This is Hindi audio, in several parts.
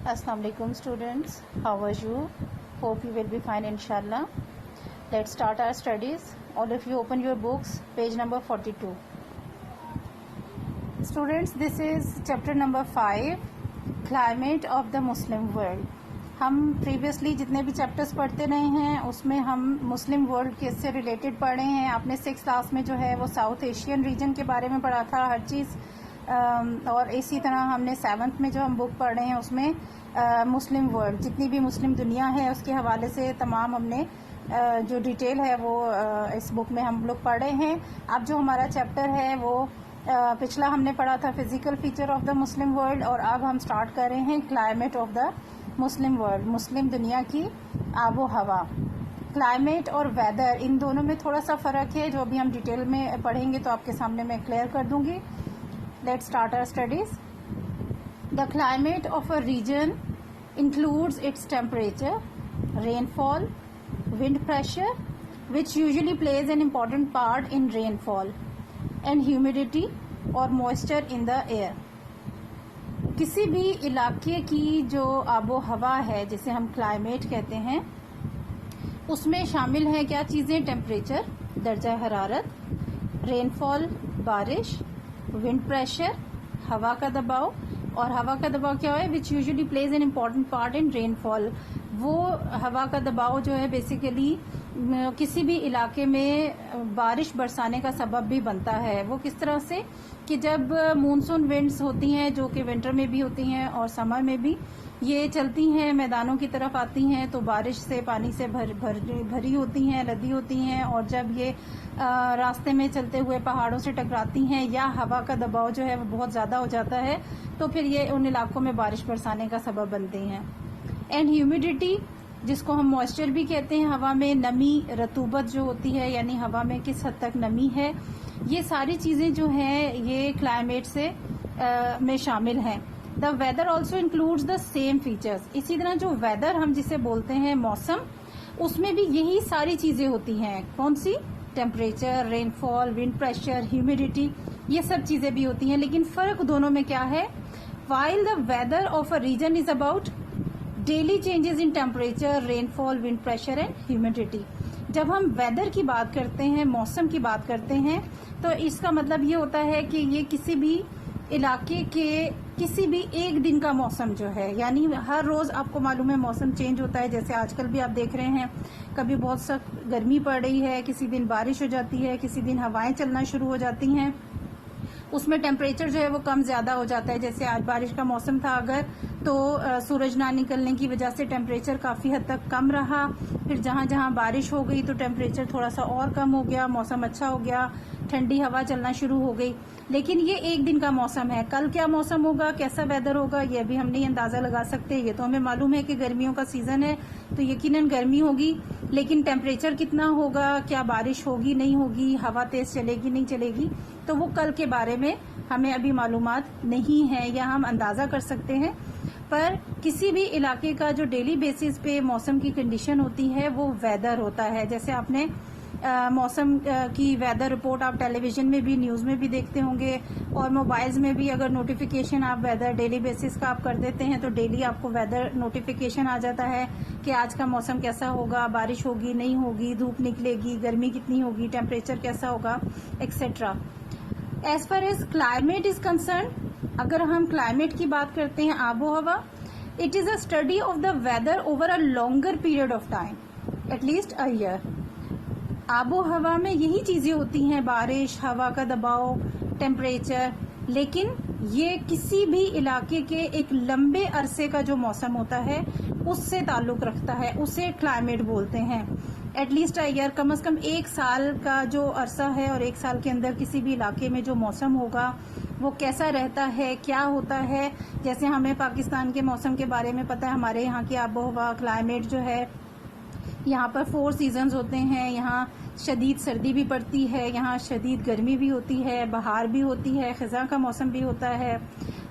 Assalamu alaikum students, how are you? Hope you will be fine inshallah. Let's start our studies. All of you open your books, page number 42. Students, this is chapter number 5, Climate of the Muslim World. हम प्रीवियसली जितने भी चैप्टर्स पढ़ते रहे हैं उसमें हम मुस्लिम वर्ल्ड के से रिलेटेड पढ़े हैं. आपने 6th क्लास में जो है वो साउथ एशियन रीजन के बारे में पढ़ा था हर चीज़, और इसी तरह हमने 7th में जो हम बुक पढ़ रहे हैं उसमें मुस्लिम वर्ल्ड, जितनी भी मुस्लिम दुनिया है उसके हवाले से तमाम हमने जो डिटेल है वो इस बुक में हम लोग पढ़ रहे हैं. अब जो हमारा चैप्टर है वो पिछला हमने पढ़ा था physical feature of the Muslim world, और अब हम स्टार्ट कर रहे हैं climate of the Muslim world, Muslim दुनिया की आबो हवा. क्लाइमेट और वेदर, इन दोनों में थोड़ा सा फ़र्क है जो अभी हम डिटेल में पढ़ेंगे तो आपके सामने मैं क्लियर कर दूंगी. Let's start our studies. The climate of a region includes its temperature, rainfall, wind pressure, which usually plays an important part in rainfall, and humidity or moisture in the air. किसी भी इलाके की जो आबो हवा है जिसे हम क्लाइमेट कहते हैं उसमें शामिल है क्या चीज़ें? टेम्परेचर, दर्जा हरारत, रेनफॉल बारिश, विंड प्रेशर हवा का दबाव, और हवा का दबाव क्या है? विच usually plays an important part in rainfall. वो हवा का दबाव जो है बेसिकली किसी भी इलाके में बारिश बरसाने का सबब भी बनता है. वो किस तरह से कि जब मानसून विंड्स होती हैं जो कि विंटर में भी होती हैं और समर में भी, ये चलती हैं मैदानों की तरफ आती हैं तो बारिश से पानी से भरी होती हैं, लदी होती हैं, और जब ये रास्ते में चलते हुए पहाड़ों से टकराती हैं या हवा का दबाव जो है वो बहुत ज़्यादा हो जाता है तो फिर ये उन इलाकों में बारिश बरसाने का सबब बनती हैं. एंड ह्यूमिडिटी, जिसको हम मॉइस्चर भी कहते हैं, हवा में नमी, रतूबत जो होती है, यानी हवा में किस हद तक नमी है, ये सारी चीज़ें जो हैं ये क्लाइमेट से में शामिल हैं. The weather also includes the same features. इसी तरह जो वेदर हम जिसे बोलते हैं मौसम, उसमें भी यही सारी चीज़ें होती हैं. कौन सी? Temperature, rainfall, wind pressure, humidity, ये सब चीज़ें भी होती हैं. लेकिन फ़र्क दोनों में क्या है? While the weather of a region is about daily changes in temperature, rainfall, wind pressure and humidity. जब हम वेदर की बात करते हैं, मौसम की बात करते हैं, तो इसका मतलब ये होता है कि ये किसी भी इलाके के किसी भी एक दिन का मौसम जो है, यानी हर रोज़ आपको मालूम है मौसम चेंज होता है. जैसे आजकल भी आप देख रहे हैं, कभी बहुत सख्त गर्मी पड़ रही है, किसी दिन बारिश हो जाती है, किसी दिन हवाएं चलना शुरू हो जाती हैं, उसमें टेम्परेचर जो है वो कम ज़्यादा हो जाता है. जैसे आज बारिश का मौसम था अगर, तो सूरज ना निकलने की वजह से टेम्परेचर काफ़ी हद तक कम रहा. फिर जहाँ जहाँ बारिश हो गई तो टेम्परेचर थोड़ा सा और कम हो गया, मौसम अच्छा हो गया, ठंडी हवा चलना शुरू हो गई. लेकिन ये एक दिन का मौसम है. कल क्या मौसम होगा, कैसा वेदर होगा, ये अभी हम नहीं अंदाज़ा लगा सकते. ये तो हमें मालूम है कि गर्मियों का सीज़न है तो यकीनन गर्मी होगी, लेकिन टेम्परेचर कितना होगा, क्या बारिश होगी नहीं होगी, हवा तेज़ चलेगी नहीं चलेगी, तो वो कल के बारे में हमें अभी मालूमात नहीं है, या हम अंदाज़ा कर सकते हैं. पर किसी भी इलाके का जो डेली बेसिस पे मौसम की कंडीशन होती है वो वेदर होता है. जैसे आपने मौसम की वेदर रिपोर्ट आप टेलीविजन में भी, न्यूज़ में भी देखते होंगे, और मोबाइल्स में भी अगर नोटिफिकेशन आप वेदर डेली बेसिस का आप कर देते हैं तो डेली आपको वेदर नोटिफिकेशन आ जाता है कि आज का मौसम कैसा होगा, बारिश होगी नहीं होगी, धूप निकलेगी, गर्मी कितनी होगी, टेम्परेचर कैसा होगा, etcetera. As far as climate is concern, अगर हम क्लाइमेट की बात करते हैं, आबो हवा, it is a study of the weather over a longer period of time, at least a year. आबो हवा में यही चीज़ें होती हैं, बारिश, हवा का दबाव, टेम्परेचर, लेकिन ये किसी भी इलाके के एक लंबे अरसे का जो मौसम होता है उससे ताल्लुक़ रखता है, उसे क्लाइमेट बोलते हैं. एटलीस्ट अ ईयर, कम से कम एक साल का जो अरसा है, और एक साल के अंदर किसी भी इलाके में जो मौसम होगा वो कैसा रहता है, क्या होता है. जैसे हमें पाकिस्तान के मौसम के बारे में पता है, हमारे यहाँ की आबो हवा क्लाइमेट जो है, यहाँ पर 4 सीजन्स होते हैं. यहाँ शदीद सर्दी भी पड़ती है, यहाँ शदीद गर्मी भी होती है, बहार भी होती है, ख़ज़ां का मौसम भी होता है,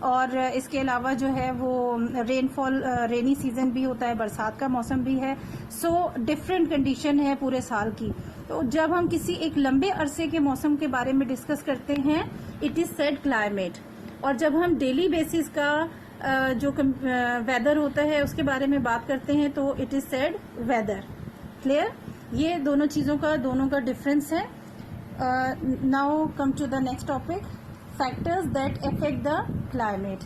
और इसके अलावा जो है वो रेनफॉल, रेनी सीज़न भी होता है, बरसात का मौसम भी है. सो डिफरेंट कंडीशन है पूरे साल की. तो जब हम किसी एक लंबे अरसे के मौसम के बारे में डिस्कस करते हैं, इट इज़ सेड क्लाइमेट. और जब हम डेली बेसिस का जो वेदर होता है उसके बारे में बात करते हैं तो it is said weather. Clear? ये दोनों का डिफरेंस है। Now come to the next topic, factors that affect the climate.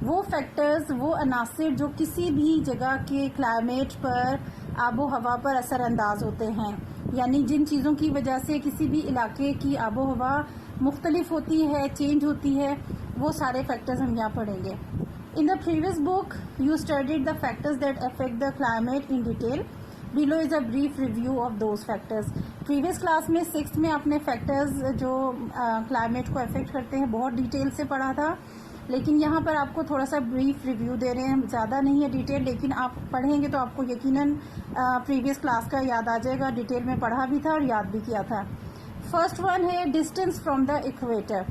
वो फैक्टर्स, वो अनासिर जो किसी भी जगह के क्लाइमेट पर, आबो हवा पर असरअंदाज होते हैं, यानी जिन चीज़ों की वजह से किसी भी इलाके की आबो हवा मुख्तलिफ होती है, चेंज होती है, वो सारे फैक्टर्स हम यहाँ पढ़ेंगे। In the previous book you studied the factors that affect the climate in detail, below is a brief review of those factors. Previous class में 6th में आपने फैक्टर्स जो क्लाइमेट को अफेक्ट करते हैं बहुत डिटेल से पढ़ा था, लेकिन यहाँ पर आपको थोड़ा सा ब्रीफ रिव्यू दे रहे हैं, ज़्यादा नहीं है डिटेल, लेकिन आप पढ़ेंगे तो आपको यकीनन प्रीवियस क्लास का याद आ जाएगा, डिटेल में पढ़ा भी था और याद भी किया था। फर्स्ट वन है डिस्टेंस फ्रॉम द इक्वेटर,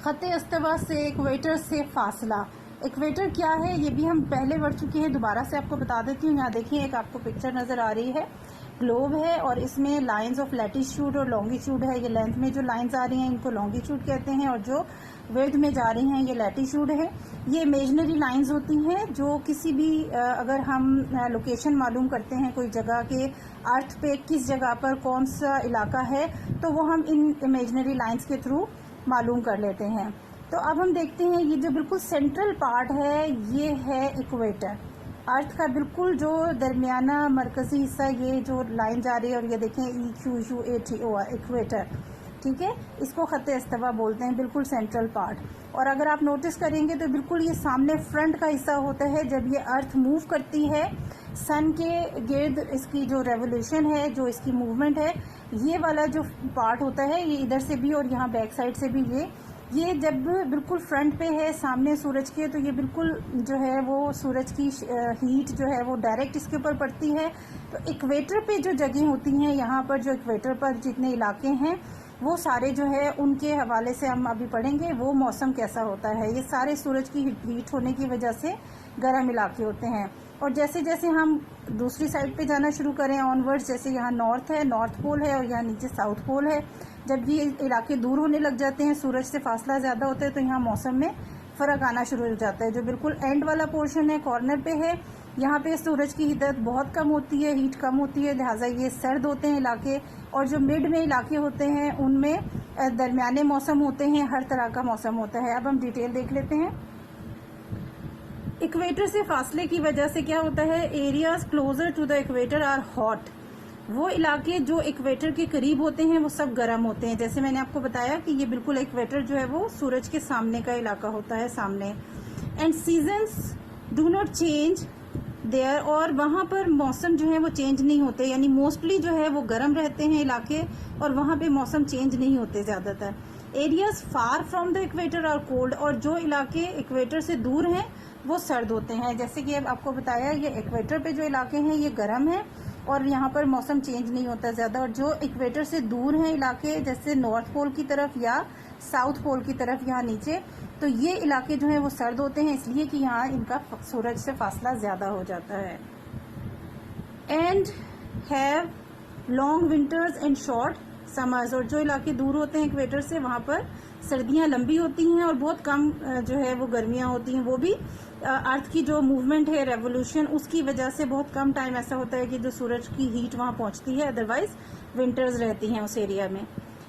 खत्ते इस्तवा से इक्वेटर से फासला। इक्वेटर क्या है ये भी हम पहले पढ़ चुके हैं, दोबारा से आपको बता देती हूँ। यहाँ देखिए एक आपको पिक्चर नज़र आ रही है, ग्लोब है और इसमें लाइंस ऑफ लैटिट्यूड और लॉन्गिट्यूड है। ये लेंथ में जो लाइंस आ रही हैं इनको लॉन्गिट्यूड कहते हैं और जो विड्थ में जा रही हैं ये लैटिट्यूड है। ये इमेजिनरी लाइंस होती हैं जो किसी भी अगर हम लोकेशन मालूम करते हैं कोई जगह के, अर्थ पे किस जगह पर कौन सा इलाका है, तो वो हम इन इमेजिनरी लाइंस के थ्रू मालूम कर लेते हैं। तो अब हम देखते हैं ये जो बिल्कुल सेंट्रल पार्ट है ये है इक्वेटर, अर्थ का बिल्कुल जो दरमियाना मरकजी हिस्सा, ये जो लाइन जा रही है और ये देखें EQUATO इक्वेटर, ठीक है, इसको खत्ते इस्तवा बोलते हैं, बिल्कुल सेंट्रल पार्ट। और अगर आप नोटिस करेंगे तो बिल्कुल ये सामने फ्रंट का हिस्सा होता है, जब ये अर्थ मूव करती है सन के गिर्द, इसकी जो रेवोल्यूशन है, जो इसकी मूवमेंट है, ये वाला जो पार्ट होता है ये इधर से भी और यहाँ बैक साइड से भी ये जब बिल्कुल फ्रंट पे है सामने सूरज के, तो ये बिल्कुल जो है वो सूरज की हीट जो है वो डायरेक्ट इसके ऊपर पड़ती है। तो इक्वेटर पे जो जगह होती हैं, यहाँ पर जो इक्वेटर पर जितने इलाके हैं वो सारे जो है उनके हवाले से हम अभी पढ़ेंगे वो मौसम कैसा होता है। ये सारे सूरज की हीट होने की वजह से गर्म इलाके होते हैं। और जैसे जैसे हम दूसरी साइड पे जाना शुरू करें ऑनवर्ड्स, जैसे यहाँ नॉर्थ है, नॉर्थ पोल है और यहाँ नीचे साउथ पोल है, जब ये इलाके दूर होने लग जाते हैं, सूरज से फासला ज़्यादा होता है, तो यहाँ मौसम में फ़र्क आना शुरू हो जाता है। जो बिल्कुल एंड वाला पोर्शन है, कॉर्नर पे है, यहाँ पे सूरज की हिद्दत बहुत कम होती है, हीट कम होती है, लिहाजा ये सर्द होते हैं इलाके। और जो मिड में इलाके होते हैं उनमें दरमियाने मौसम होते हैं, हर तरह का मौसम होता है। अब हम डिटेल देख लेते हैं। इक्वेटर से फासले की वजह से क्या होता है, areas closer to the equator are hot. वो इलाके जो इक्वेटर के करीब होते हैं वो सब गर्म होते हैं। जैसे मैंने आपको बताया कि ये बिल्कुल इक्वेटर जो है वो सूरज के सामने का इलाका होता है, सामने। And seasons do not change their, और वहाँ पर मौसम जो है वो चेंज नहीं होते, यानी मोस्टली जो है वो गर्म रहते हैं इलाके और वहाँ पे मौसम चेंज नहीं होते ज़्यादातर। Areas far from the equator are cold, और जो इलाके इक्वेटर से दूर हैं वो सर्द होते हैं। जैसे कि अब आपको बताया ये इक्वेटर पे जो इलाके हैं ये गर्म हैं और यहाँ पर मौसम चेंज नहीं होता ज़्यादा। और जो इक्वेटर से दूर हैं इलाके, जैसे नॉर्थ पोल की तरफ या साउथ पोल की तरफ यहाँ नीचे, तो ये इलाके जो हैं वो सर्द होते हैं, इसलिए कि यहाँ इनका सूरज से फासला ज़्यादा हो जाता है। And have long winters and short summers, और जो इलाके दूर होते हैं इक्वेटर से वहाँ पर सर्दियाँ लंबी होती हैं और बहुत कम जो है वो गर्मियाँ होती हैं। वो भी अर्थ की जो मूवमेंट है, रेवोल्यूशन, उसकी वजह से बहुत कम टाइम ऐसा होता है कि जो सूरज की हीट वहाँ पहुँचती है, अदरवाइज विंटर्स रहती हैं उस एरिया में।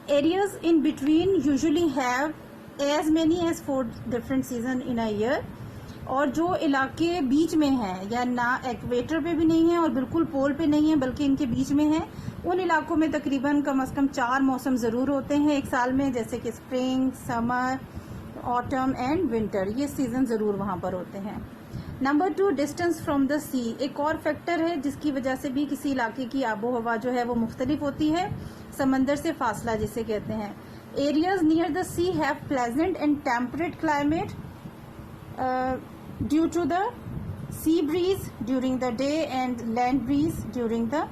Areas in between usually have as many as 4 different season in a year, और जो इलाके बीच में हैं, या ना इक्वेटर पे भी नहीं है और बिल्कुल पोल पे नहीं है बल्कि इनके बीच में है, उन इलाकों में तकरीबन कम से कम 4 मौसम ज़रूर होते हैं एक साल में, जैसे कि spring, summer, autumn and winter. ये सीजन ज़रूर वहाँ पर होते हैं। नंबर 2, डिस्टेंस फ्रॉम द सी। एक और फैक्टर है जिसकी वजह से भी किसी इलाके की आबो हवा जो है वो मुख्तलिफ होती है, समंदर से फासला जिसे कहते हैं। Areas near the sea have pleasant and temperate climate due to the sea breeze during the day and land breeze during the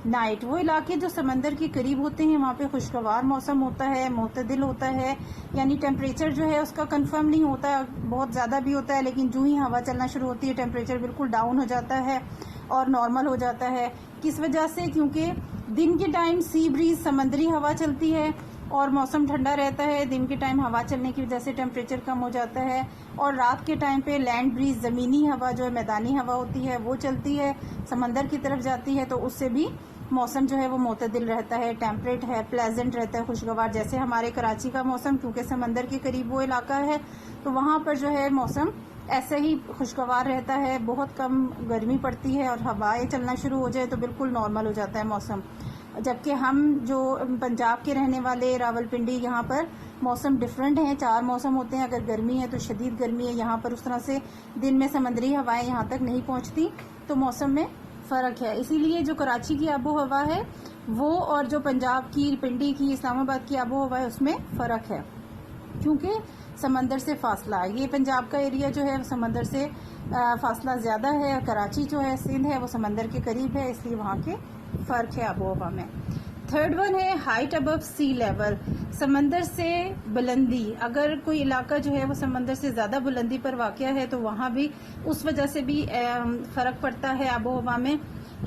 night. वो इलाके जो समंदर के करीब होते हैं वहाँ पे खुशगवार मौसम होता है, मुतदिल होता है, यानी टेम्परेचर जो है उसका कंफर्म नहीं होता, बहुत ज़्यादा भी होता है, लेकिन जो ही हवा चलना शुरू होती है टेम्परेचर बिल्कुल डाउन हो जाता है और नॉर्मल हो जाता है। किस वजह से? क्योंकि दिन के टाइम सी ब्रीज, समंदरी हवा चलती है, और मौसम ठंडा रहता है। दिन के टाइम हवा चलने की वजह से टेम्परेचर कम हो जाता है और रात के टाइम पे लैंड ब्रीज, ज़मीनी हवा जो है, मैदानी हवा होती है, वो चलती है, समंदर की तरफ जाती है, तो उससे भी मौसम जो है वो मुतदिल रहता है, टेम्परेट है, प्लेजेंट रहता है, खुशगवार। जैसे हमारे कराची का मौसम, क्योंकि समंदर के करीब वो इलाका है, तो वहाँ पर जो है मौसम ऐसे ही खुशगवार रहता है, बहुत कम गर्मी पड़ती है और हवाएं चलना शुरू हो जाए तो बिल्कुल नॉर्मल हो जाता है मौसम। जबकि हम जो पंजाब के रहने वाले, रावलपिंडी, यहाँ पर मौसम डिफरेंट हैं, 4 मौसम होते हैं। अगर गर्मी है तो शदीद गर्मी है, यहाँ पर उस तरह से दिन में समंदरी हवाएं यहाँ तक नहीं पहुँचती, तो मौसम में फ़र्क है। इसीलिए जो कराची की आबो हवा है वो और जो पंजाब की, पिंडी की, इस्लामाबाद की आबो हवा है उसमें फ़र्क है, क्योंकि समंदर से फासला है। ये पंजाब का एरिया जो है समंदर से फासला ज़्यादा है, कराची जो है, सिंध है, वो समंदर के करीब है, इसलिए वहाँ के फ़र्क है आबो हवा में। थर्ड वन है हाइट अबव सी लेवल, समंदर से बुलंदी। अगर कोई इलाका जो है वो समंदर से ज़्यादा बुलंदी पर वाक़या है तो वहाँ भी उस वजह से भी फ़र्क पड़ता है आबो हवा में।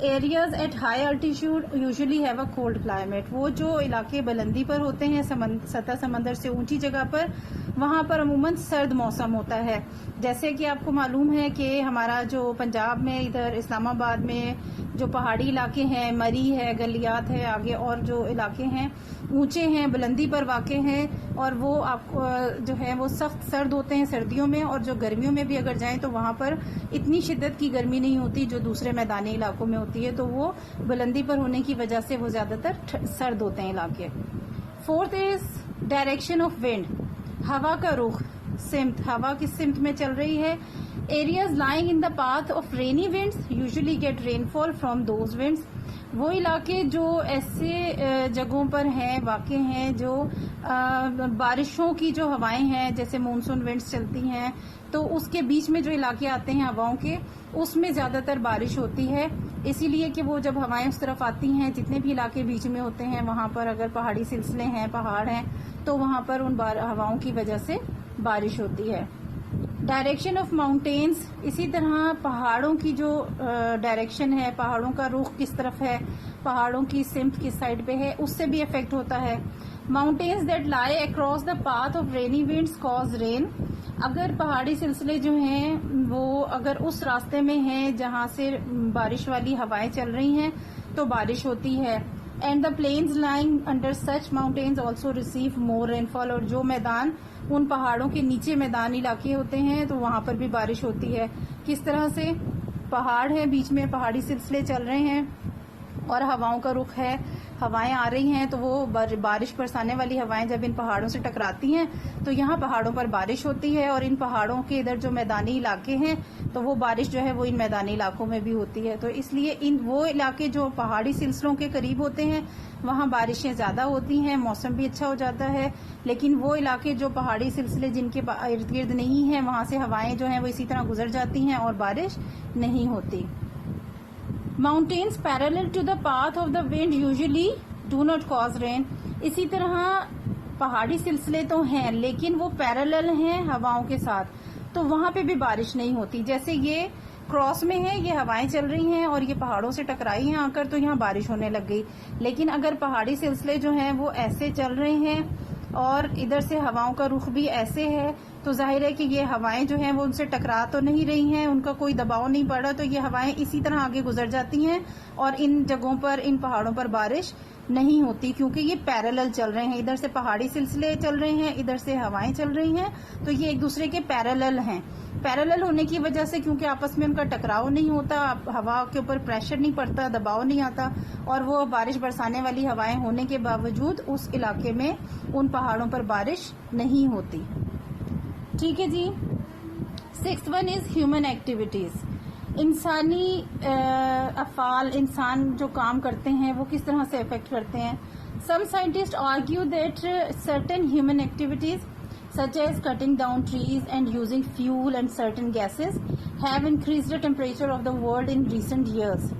Areas at high altitude usually have a cold climate, वो जो इलाके बुलंदी पर होते हैं, सतह समंदर से ऊंची जगह पर, वहाँ पर अमूमन सर्द मौसम होता है। जैसे कि आपको मालूम है कि हमारा जो पंजाब में, इधर इस्लामाबाद में जो पहाड़ी इलाके हैं, मरी है, गलियात है, आगे और जो इलाके हैं ऊंचे हैं, बुलंदी पर वाक़े हैं, और वो आपको जो है वो सख्त सर्द होते हैं सर्दियों में, और जो गर्मियों में भी अगर जाएं तो वहाँ पर इतनी शिद्दत की गर्मी नहीं होती जो दूसरे मैदानी इलाकों में होती है, तो वो बुलंदी पर होने की वजह से वो ज़्यादातर सर्द होते हैं इलाके। Fourth is direction of wind, हवा का रुख, सिमत, हवा किस सिमत में चल रही है। Areas lying in the path of rainy winds usually get rainfall from those winds, वो इलाके जो ऐसे जगहों पर हैं, वाक़े हैं, जो बारिशों की जो हवाएं हैं, जैसे मानसून विंड्स चलती हैं, तो उसके बीच में जो इलाके आते हैं हवाओं के, उसमें ज़्यादातर बारिश होती है। इसीलिए कि वो जब हवाएं उस तरफ आती हैं, जितने भी इलाके बीच में होते हैं, वहाँ पर अगर पहाड़ी सिलसिले हैं, पहाड़ हैं, तो वहाँ पर उन हवाओं की वजह से बारिश होती है। डायरेक्शन ऑफ माउंटेन्स, इसी तरह पहाड़ों की जो डायरेक्शन है, पहाड़ों का रुख किस तरफ है, पहाड़ों की सिमत किस साइड पे है, उससे भी इफेक्ट होता है। Mountains that lie across the path of rainy winds cause rain, अगर पहाड़ी सिलसिले जो हैं वो अगर उस रास्ते में हैं जहाँ से बारिश वाली हवाएं चल रही हैं तो बारिश होती है। And the plains lying under such mountains also receive more rainfall, और जो मैदान उन पहाड़ों के नीचे मैदान इलाके होते हैं तो वहाँ पर भी बारिश होती है। किस तरह से, पहाड़ है, बीच में पहाड़ी सिलसिले चल रहे हैं और हवाओं का रुख है, हवाएं आ रही हैं, तो वो बारिश बरसाने वाली हवाएं जब इन पहाड़ों से टकराती हैं तो यहाँ पहाड़ों पर बारिश होती है, और इन पहाड़ों के इधर जो मैदानी इलाके हैं तो वो बारिश जो है वो इन मैदानी इलाकों में भी होती है। तो इसलिए इन वो इलाके जो पहाड़ी सिलसिलों के करीब होते हैं वहाँ बारिशें ज़्यादा होती हैं, मौसम भी अच्छा हो जाता है। लेकिन वो इलाके जो पहाड़ी सिलसिले जिनके इर्द गिर्द नहीं है, वहाँ से हवाएं जो हैं वो इसी तरह गुजर जाती हैं और बारिश नहीं होती। Mountains parallel to the path of the wind usually do not cause rain, इसी तरह पहाड़ी सिलसिले तो हैं लेकिन वो पैरेलल हैं हवाओं के साथ, तो वहां पे भी बारिश नहीं होती। जैसे ये क्रॉस में है, ये हवाएं चल रही हैं और ये पहाड़ों से टकराई हैं आकर, तो यहाँ बारिश होने लग गई। लेकिन अगर पहाड़ी सिलसिले जो हैं वो ऐसे चल रहे हैं और इधर से हवाओं का रुख भी ऐसे है, तो जाहिर है कि ये हवाएं जो हैं वो उनसे टकरा तो नहीं रही हैं, उनका कोई दबाव नहीं पड़ रहा, तो ये हवाएं इसी तरह आगे गुजर जाती हैं और इन जगहों पर, इन पहाड़ों पर बारिश नहीं होती, क्योंकि ये पैरेलल चल रहे हैं। इधर से पहाड़ी सिलसिले चल रहे हैं, इधर से हवाएं चल रही हैं, तो ये एक दूसरे के पैरेलल हैं। पैरेलल होने की वजह से, क्योंकि आपस में उनका टकराव नहीं होता, हवा के ऊपर प्रेशर नहीं पड़ता, दबाव नहीं आता, और वो बारिश बरसाने वाली हवाएं होने के बावजूद उस इलाके में, उन पहाड़ों पर बारिश नहीं होती। ठीक है जी। 6th one is human activities, इंसानी अफ़ाल, इंसान जो काम करते हैं वो किस तरह से इफेक्ट करते हैं। Some scientist argue that certain human activities such as cutting down trees and using fuel and certain gases have increased the temperature of the world in recent years,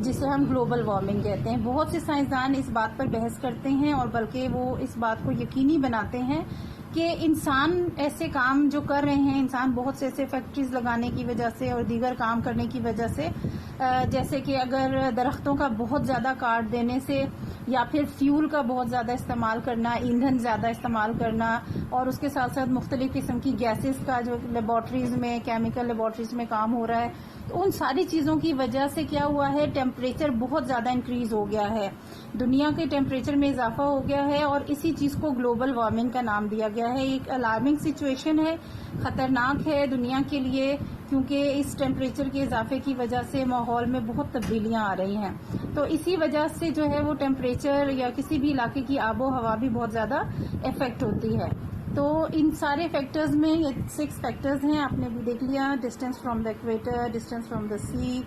जिसे हम ग्लोबल वार्मिंग कहते हैं। बहुत से साइंसदान इस बात पर बहस करते हैं और बल्कि वो इस बात को यकीनी बनाते हैं कि इंसान ऐसे काम जो कर रहे हैं, इंसान बहुत से ऐसे फैक्ट्रीज लगाने की वजह से और दीगर काम करने की वजह से, जैसे कि अगर दरख्तों का बहुत ज़्यादा काट देने से या फिर फ्यूल का बहुत ज़्यादा इस्तेमाल करना, ईंधन ज़्यादा इस्तेमाल करना, और उसके साथ साथ मुख्तलिफ किस्म की गैसेस का जो लेबॉर्ट्रीज में, केमिकल लेबॉर्ट्रीज में काम हो रहा है, तो उन सारी चीज़ों की वजह से क्या हुआ है, टेम्परेचर बहुत ज़्यादा इंक्रीज हो गया है, दुनिया के टेम्परेचर में इजाफा हो गया है, और इसी चीज़ को ग्लोबल वार्मिंग का नाम दिया गया है। एक अलार्मिंग सिचुएशन है, ख़तरनाक है दुनिया के लिए, क्योंकि इस टेम्परेचर के इजाफे की वजह से माहौल में बहुत तब्दीलियां आ रही हैं। तो इसी वजह से जो है वो टेम्परेचर या किसी भी इलाके की आबो हवा भी बहुत ज़्यादा इफेक्ट होती है। तो इन सारे फैक्टर्स में ये 6 फैक्टर्स हैं, आपने भी देख लिया, distance from the equator, distance from the sea,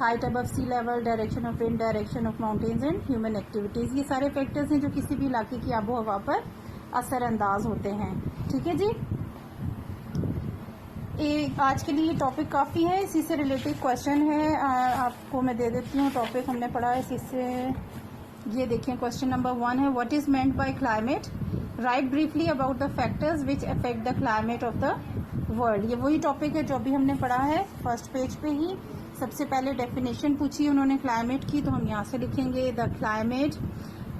height above sea level, direction of wind, direction of mountains and human activities. ये सारे फैक्टर्स हैं जो किसी भी इलाके की आबो हवा पर असरअंदाज होते हैं। ठीक है जी, आज के लिए टॉपिक काफ़ी है, इसी से रिलेटेड क्वेश्चन है, आपको मैं दे देती हूँ। टॉपिक हमने पढ़ा है इसी से, ये देखिए क्वेश्चन नंबर 1 है, what is meant by climate, right briefly about the factors which affect the climate of the world. ये वही टॉपिक है जो अभी हमने पढ़ा है फर्स्ट पेज पे ही। सबसे पहले डेफिनेशन पूछी उन्होंने क्लाइमेट की, तो हम यहाँ से लिखेंगे, the climate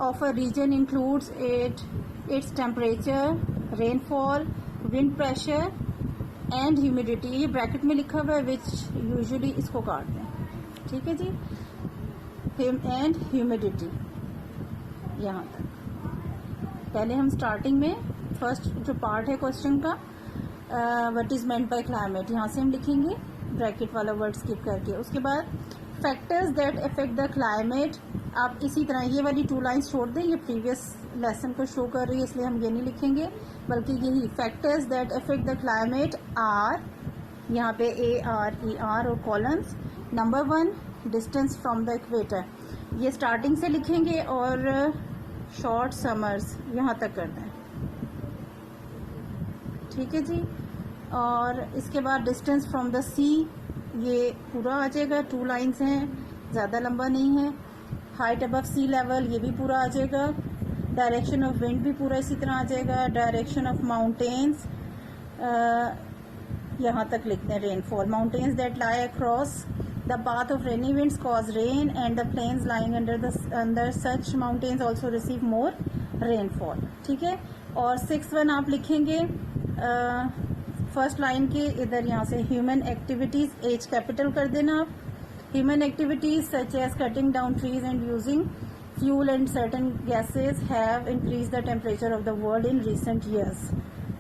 of a region includes its temperature, rainfall, wind pressure and humidity. ये ब्रैकेट में लिखा हुआ है, विच यूजुअली इसको काट दें, ठीक है जी, एंड ह्यूमिडिटी यहाँ तक। पहले हम स्टार्टिंग में फर्स्ट जो पार्ट है क्वेश्चन का, what is meant by climate, यहाँ से हम लिखेंगे ब्रैकेट वाला वर्ड स्किप करके। उसके बाद factors that affect the climate, आप इसी तरह ये वाली 2 लाइन्स छोड़ दें, ये प्रीवियस लेसन को शो कर रही है इसलिए हम ये नहीं लिखेंगे, बल्कि यही factors that affect the climate are, यहाँ पे ARER और columns. Number 1 distance from the equator, ये स्टार्टिंग से लिखेंगे और शॉर्ट समर्स यहाँ तक कर दें, ठीक है जी। और इसके बाद डिस्टेंस फ्रॉम द सी, ये पूरा आ जाएगा, 2 लाइन्स हैं, ज़्यादा लंबा नहीं है। हाइट अबव सी लेवल, ये भी पूरा आ जाएगा। डायरेक्शन ऑफ विंड भी पूरा इसी तरह आ जाएगा। डायरेक्शन ऑफ माउंटेन्स, यहाँ तक लिखते हैं। Rainfall, mountains that lie across the path of rainy winds cause rain and the plains lying under such mountains also receive more rainfall, ठीक है। और 6th वन आप लिखेंगे फर्स्ट लाइन के इधर, यहाँ से ह्यूमन एक्टिविटीज, H कैपिटल कर देना आप। Human activities such as cutting down trees and using fuel and certain gases have increase the temperature of the world in recent years,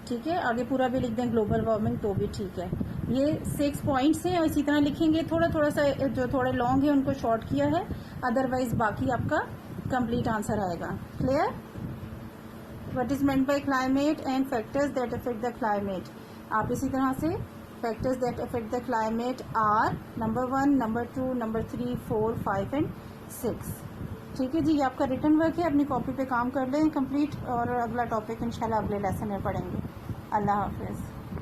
ठीक है। आगे पूरा भी लिख दें ग्लोबल वार्मिंग तो भी ठीक है। ये 6 पॉइंट्स हैं और इसी तरह लिखेंगे, थोड़ा थोड़ा सा जो थोड़े लॉन्ग है उनको शॉर्ट किया है, अदरवाइज बाकी आपका कंप्लीट आंसर आएगा। Clear? What is meant by climate and factors that affect the climate, आप इसी तरह से factors that affect the climate are number 1, number 2, number 3, 4, 5 and 6, ठीक है जी। ये आपका रिटन वर्क है, अपनी कॉपी पे काम कर लें कंप्लीट, और अगला टॉपिक इंशाल्लाह अगले लेसन में पढ़ेंगे। अल्लाह हाफिज़।